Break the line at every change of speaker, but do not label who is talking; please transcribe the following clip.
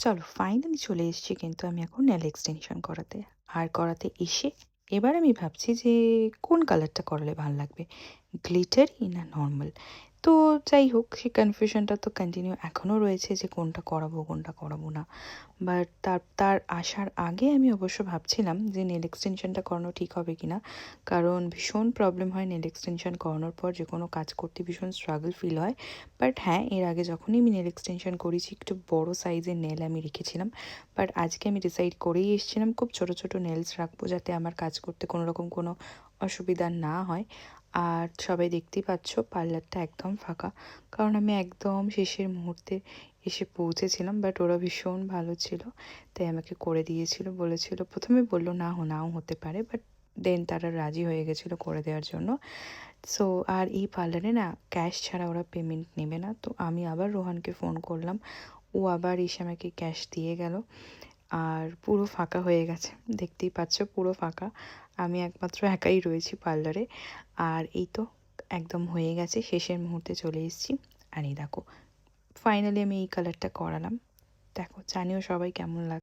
চলো ফাইনালি চলে এসেছি কিন্তু আমি এখন নেল এক্সটেনশন করাতে। আর করাতে এসে এবার আমি ভাবছি যে কোন কালারটা করালে ভালো লাগবে, গ্লিটারি না নর্মাল। তো যাই হোক, সেই কনফিউশনটা তো কন্টিনিউ এখনও রয়েছে যে কোনটা করাবো কোনটা করাবো না। বাট তার তার আসার আগে আমি অবশ্য ভাবছিলাম যে নেল এক্সটেনশনটা করানো ঠিক হবে কি না, কারণ ভীষণ প্রবলেম হয় নেল এক্সটেনশন করানোর পর যে কোনো কাজ করতে ভীষণ স্ট্রাগল ফিল হয়। বাট হ্যাঁ, এর আগে যখনই আমি নেল এক্সটেনশন করেছি একটু বড় সাইজের নেল আমি রেখেছিলাম। বাট আজকে আমি ডিসাইড করেই এসেছিলাম খুব ছোট ছোট নেলস রাখবো, যাতে আমার কাজ করতে কোনো রকম কোনো অসুবিধা না হয়। আর সবাই দেখতেই পাচ্ছ পার্লারটা একদম ফাঁকা, কারণ আমি একদম শেষের মুহূর্তে এসে পৌঁছেছিলাম। বাট ওরা ভীষণ ভালো ছিল, তাই আমাকে করে দিয়েছিল। বলেছিল, প্রথমে বললো না নাও হতে পারে, বাট দেন তারা রাজি হয়ে গেছিলো করে দেওয়ার জন্য। সো আর এই পার্লারে না ক্যাশ ছাড়া ওরা পেমেন্ট নেবে না। তো আমি আবার রোহানকে ফোন করলাম, ও আবার এসে আমাকে ক্যাশ দিয়ে গেল। আর পুরো ফাঁকা হয়ে গেছে, দেখতেই পাচ্ছ পুরো ফাঁকা। আমি একমাত্র একাই রয়েছি পার্লারে। আর এই তো একদম হয়ে গেছে, শেষের মুহূর্তে চলে এসেছি। আর এই দেখো ফাইনালি আমি এই কালারটা করালাম। দেখো, জানিও সবাই কেমন লাগে।